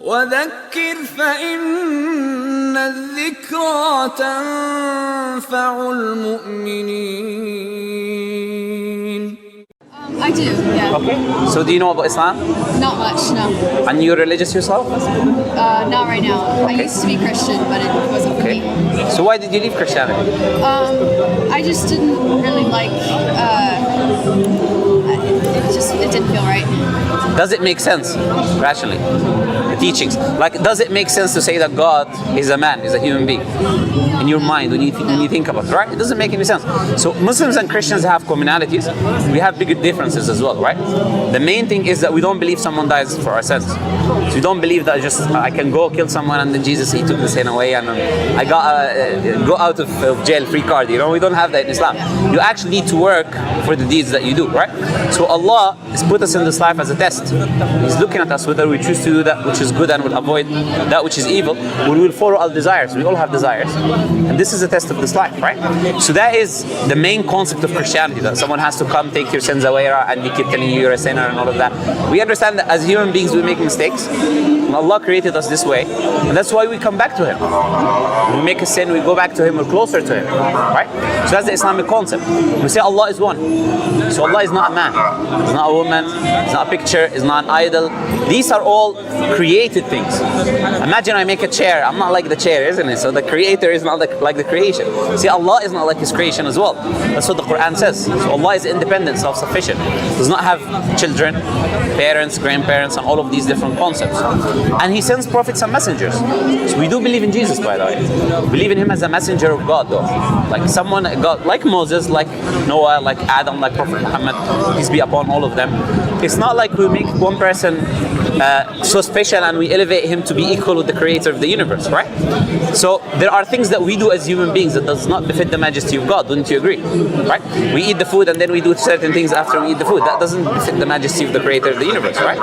وذكر فإن الذكرى تنفع المؤمنين. I do, yeah. Okay. So do you know about Islam? Not much, no. And you're religious yourself? Not right now. I Okay. used to be Christian, but it wasn't for Okay. me. So why did you leave Christianity? I just didn't really like, it didn't feel right. Does it make sense rationally? The teachings. Like, does it make sense to say that God is a man, is a human being? In your mind, when you think about it, right? It doesn't make any sense. So Muslims and Christians have commonalities. We have bigger differences as well, right? The main thing is that we don't believe someone dies for our sins. So we don't believe that just I can go kill someone and then Jesus, he took the sin away and I got go out of jail free card. You know, we don't have that in Islam. You actually need to work for the deeds that you do, right? So Allah has put us in this life as a test. He's looking at us whether we choose to do that which is good and will avoid that which is evil. We will follow our desires. We all have desires. And this is a test of this life, right? So that is the main concept of Christianity, that someone has to come take your sins away and we keep telling you you're a sinner and all of that. We understand that as human beings we make mistakes. And Allah created us this way. And that's why we come back to Him. When we make a sin, we go back to Him, we're closer to Him, right? So that's the Islamic concept. We say Allah is one. So Allah is not a man. He's not a woman. It's not a picture. It's not an idol. These are all created things. Imagine I make a chair. I'm not like the chair, isn't it? So the creator is not like the creation. See, Allah is not like His creation as well. That's what the Qur'an says. So Allah is independent, self-sufficient. Does not have children, parents, grandparents, and all of these different concepts. And He sends prophets and messengers. So we do believe in Jesus, by the way. We believe in Him as a messenger of God, though. Like someone, God, like Moses, like Noah, like Adam, like Prophet Muhammed, peace be upon all of them. It's not like we make one person so special and we elevate him to be equal with the creator of the universe, right? So there are things that we do as human beings that does not befit the majesty of God, wouldn't you agree? Right? We eat the food and then we do certain things after we eat the food. That doesn't befit the majesty of the creator of the universe, right?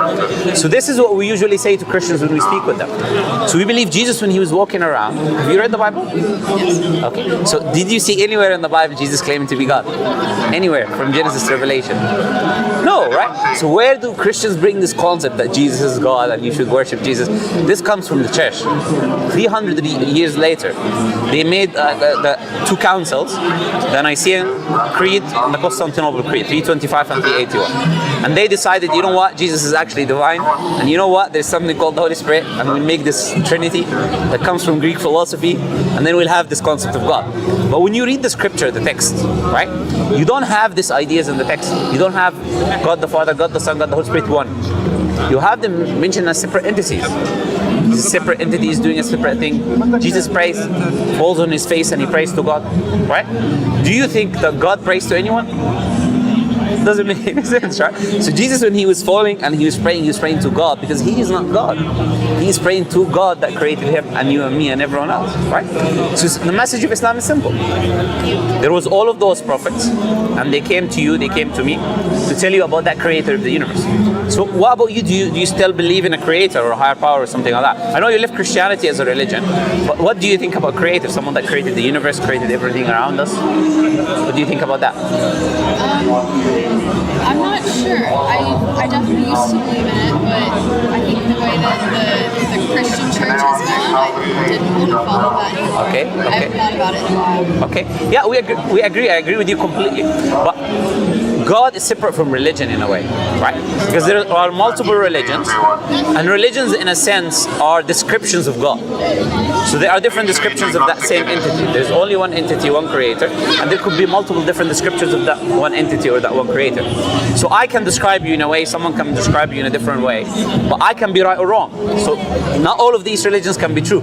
So this is what we usually say to Christians when we speak with them. So we believe Jesus when He was walking around. Have you read the Bible? Yes. Okay. So did you see anywhere in the Bible Jesus claiming to be God? Anywhere from Genesis to Revelation? No, right? So where do Christians bring this concept that Jesus is God and you should worship Jesus? This comes from the church. 300 years later, they made the two councils, the Nicene Creed and the Constantinople Creed, 325 and 381. And they decided, you know what, Jesus is actually divine, and you know what, there's something called the Holy Spirit, and we make this Trinity that comes from Greek philosophy, and then we'll have this concept of God. But when you read the scripture, the text, right, you don't have these ideas in the text. You don't have God the Father, God the Son, God the Holy Spirit one. You have them mentioned as separate entities. These separate entities doing a separate thing. Jesus prays, falls on His face and He prays to God, right? Do you think that God prays to anyone? Doesn't make any sense, right? So Jesus, when He was falling and He was praying to God, because He is not God. He is praying to God that created Him and you and me and everyone else, right? So the message of Islam is simple. There was all of those prophets, and they came to you, they came to me, to tell you about that creator of the universe. So what about you? Do you still believe in a creator or a higher power or something like that? I know you left Christianity as a religion, but what do you think about creator? Someone that created the universe, created everything around us? What do you think about that? I'm not sure. I definitely used to believe in it, but I think the way that the Christian church has gone, I didn't want to follow that anymore. Okay. I haven't thought about it in a while. Okay. Yeah, we agree. I agree with you completely. But God is separate from religion in a way, right? Because there are multiple religions, and religions in a sense are descriptions of God. So there are different descriptions of that same entity. There's only one entity, one creator, and there could be multiple different descriptions of that one entity or that one creator. So I can describe you in a way, someone can describe you in a different way, but I can be right or wrong. So not all of these religions can be true.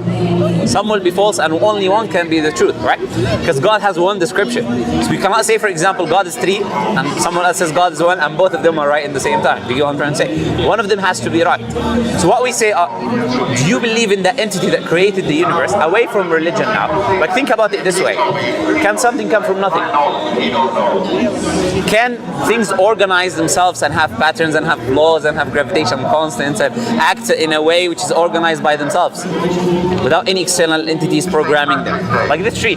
Some will be false and only one can be the truth, right? Because God has one description. So we cannot say, for example, God is three and someone else says God is one and both of them are right in the same time. Do you get what I'm trying to say? One of them has to be right. So what we say, do you believe in the entity that created the universe? Away from religion now. Like think about it this way. Can something come from nothing? Can things organize themselves and have patterns and have laws and have gravitational constants and act in a way which is organized by themselves without any external entities programming them? Like this tree,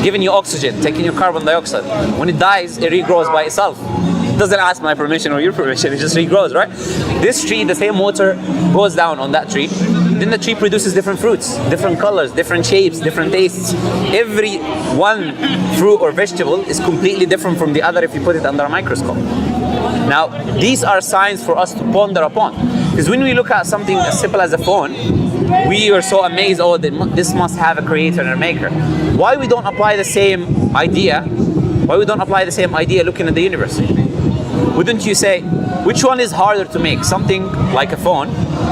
giving you oxygen, taking your carbon dioxide. When it dies, it regrows by itself. It doesn't ask my permission or your permission, it just regrows, right? This tree, the same water goes down on that tree, then the tree produces different fruits, different colors, different shapes, different tastes. Every one fruit or vegetable is completely different from the other if you put it under a microscope. Now, these are signs for us to ponder upon. Because when we look at something as simple as a phone, we are so amazed, oh, this must have a creator and a maker. Why we don't apply the same idea? Why we don't apply the same idea looking at the universe? Wouldn't you say, which one is harder to make? Something like a phone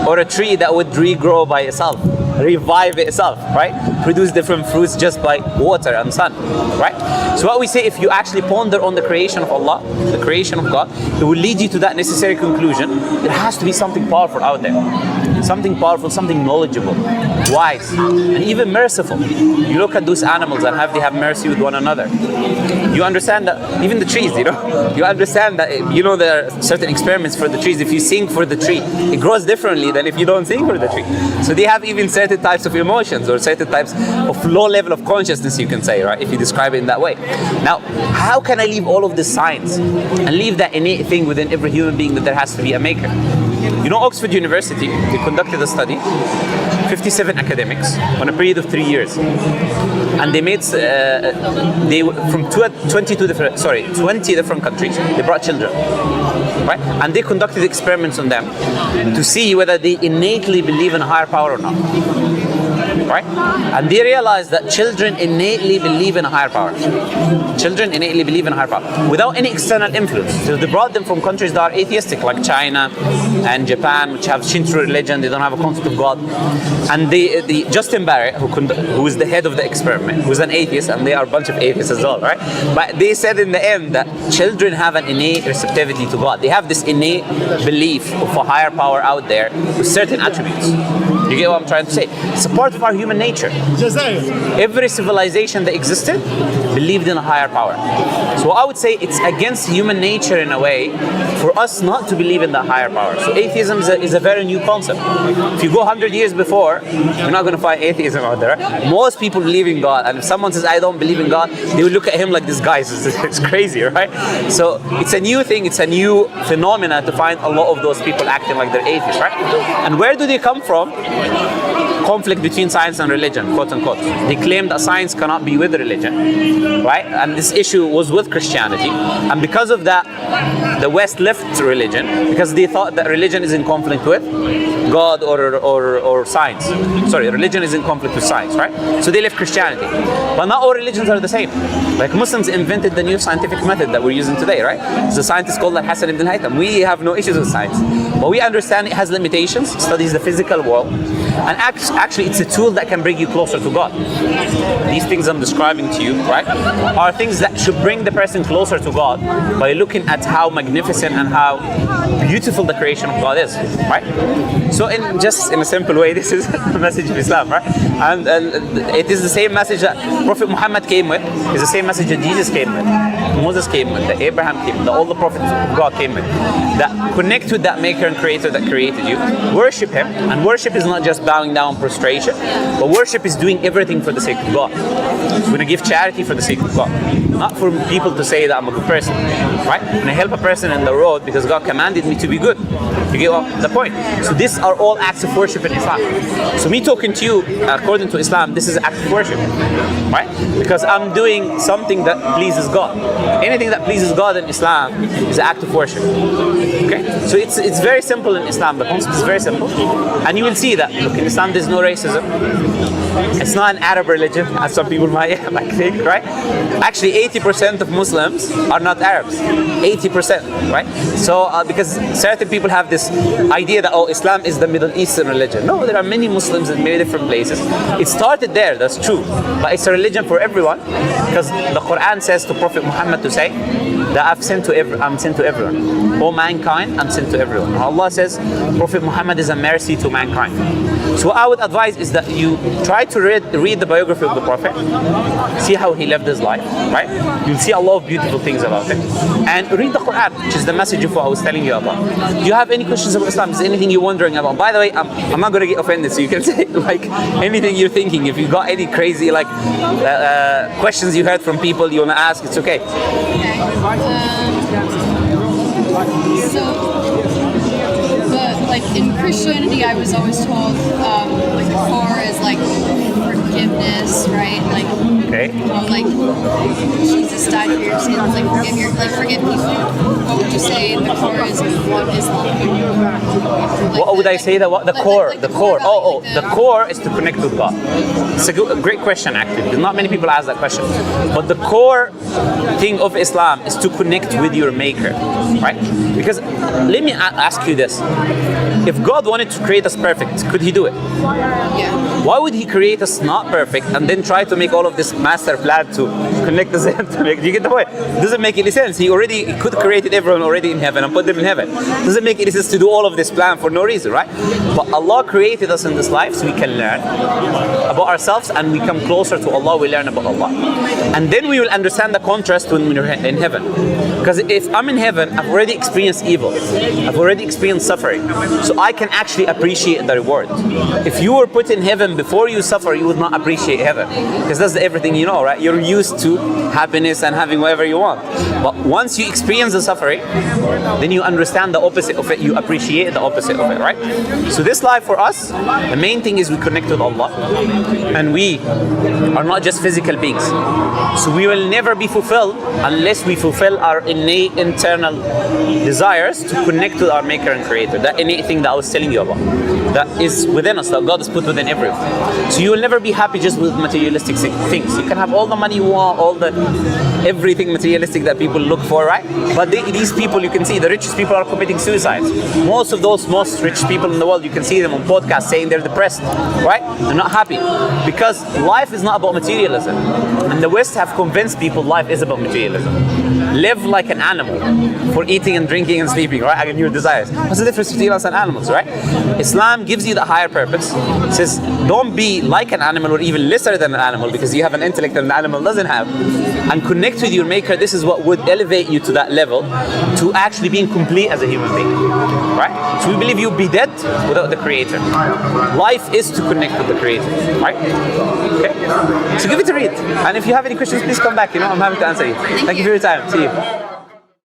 or a tree that would regrow by itself, revive itself, right? Produce different fruits just by water and sun, right? So what we say, if you actually ponder on the creation of Allah, the creation of God, it will lead you to that necessary conclusion. There has to be something powerful out there. Something powerful, something knowledgeable, wise, and even merciful. You look at those animals and they have mercy with one another. You understand that, even the trees, you understand that, there are certain experiments for the trees. If you sing for the tree, it grows differently than if you don't sing for the tree. So they have even certain types of emotions or certain types of low level of consciousness, you can say, right? If you describe it in that way. Now, how can I leave all of the science and leave that innate thing within every human being that there has to be a maker? Oxford University, they conducted a study, 57 academics on a period of 3 years, and they made from 20 different countries. They brought children, right, and they conducted experiments on them to see whether they innately believe in a higher power or not. Right? And they realized that children innately believe in a higher power. Children innately believe in a higher power without any external influence. So they brought them from countries that are atheistic, like China and Japan, which have Shinto religion. They don't have a concept of God. And the Justin Barrett, who is the head of the experiment, who's an atheist, and they are a bunch of atheists as well, right? But they said in the end that children have an innate receptivity to God. They have this innate belief of a higher power out there with certain attributes. You get what I'm trying to say? It's a part of our human nature. Every civilization that existed believed in a higher power. So I would say it's against human nature in a way for us not to believe in that higher power. So atheism is a very new concept. If you go 100 years before, you're not going to find atheism out there. Most people believe in God, and if someone says, I don't believe in God, they will look at him like this guy. It's crazy, right? So it's a new thing, it's a new phenomena to find a lot of those people acting like they're atheists, right? And where do they come from? Conflict between science and religion, quote unquote. They claim that science cannot be with religion, right? And this issue was with Christianity. And because of that, the West left religion because they thought that religion is in conflict with God or science. Sorry, religion is in conflict with science, right? So they left Christianity. But not all religions are the same. Like Muslims invented the new scientific method that we're using today, right? There's a scientist called Hassan ibn al-Haytham. We have no issues with science. But we understand it has limitations, studies the physical world. And actually, it's a tool that can bring you closer to God. These things I'm describing to you, right, are things that should bring the person closer to God by looking at how magnificent and how beautiful the creation of God is, right? So in a simple way, this is the message of Islam, right? And it is the same message that Prophet Muhammad came with. It's the same message that Jesus came with, Moses came with, that Abraham came with, that all the prophets of God came with. That connect with that maker and creator that created you. Worship him. And worship is not just bowing down prostration, but worship is doing everything for the sake of God. It's going to give charity for the sake of God. Not for people to say that I'm a good person, right? When I help a person in the road because God commanded me to be good. You get the point? So these are all acts of worship in Islam. So me talking to you, according to Islam, this is an act of worship, right? Because I'm doing something that pleases God. Anything that pleases God in Islam is an act of worship. Okay? So it's very simple in Islam. The concept is very simple. And you will see that, look, in Islam there's no racism. It's not an Arab religion, as some people might think, right? Actually, 80% of Muslims are not Arabs. 80%, right? So, because certain people have this idea that, Islam is the Middle Eastern religion. No, there are many Muslims in many different places. It started there, that's true. But it's a religion for everyone, because the Qur'an says to Prophet Muhammad to say that I'm sent to everyone. All mankind, I'm sent to everyone. And Allah says Prophet Muhammad is a mercy to mankind. So what I would advise is that you try to read the biography of the Prophet, see how he lived his life, right? You'll see a lot of beautiful things about it. And read the Qur'an, which is the message of what I was telling you about. Do you have any questions about Islam? Is there anything you're wondering about? By the way, I'm not going to get offended, so you can say like anything you're thinking. If you got any crazy questions you heard from people you want to ask, it's okay. So, like in Christianity, I was always told like the core is like forgiveness, right? Like, like Jesus died for your sins, like forgive people. What would you say the core is of Islam? Like What would I say? The core? The core. The core is to connect with God. It's a great question, actually, because not many people ask that question. But the core thing of Islam is to connect with your Maker, right? Because let me ask you this: if God wanted to create us perfect, could He do it? Yeah. Why would He create us not perfect and then try to make all of this master plan to connect us? Do you get the point? Doesn't make any sense. He could create everyone already in heaven and put them in heaven. Doesn't make any sense to do all of this plan for no reason, right? But Allah created us in this life so we can learn about ourselves, and we come closer to Allah. We learn about Allah, and then we will understand the contrast when we're in heaven. Because if I'm in heaven, I've already experienced evil. I've already experienced suffering, so I can actually appreciate the reward. If you were put in heaven before you suffer, you would not appreciate heaven, because that's everything you know, right? You're used to happiness and having whatever you want. But once you experience the suffering, then you understand the opposite of it. You appreciate the opposite of it, right? So this life for us, the main thing is we connect with Allah, and we are not just physical beings. So we will never be fulfilled unless we fulfill our innate internal desires to connect with our Maker and Creator. That innate thing that I was telling you about, that is within us, that God has put within everyone. So you will never be happy just with materialistic things. You can have all the money you want, everything materialistic that people look for, right? But these people, you can see the richest people are committing suicides. Most of those most rich people in the world, you can see them on podcasts saying they're depressed, right? They're not happy, because life is not about materialism. And the West have convinced people life is about materialism. Live like an animal for eating and drinking and sleeping, right? And your desires. What's the difference between us and animals, right? Islam gives you the higher purpose. It says, don't be like an animal or even lesser than an animal, because you have an intellect that an animal doesn't have. And connect with your Maker. This is what would elevate you to that level, to actually being complete as a human being, right? So we believe you'll be dead without the Creator. Life is to connect with the Creator, right? Okay? So give it a read. And if you have any questions, please come back. I'm happy to answer you. Thank you for your time. See you.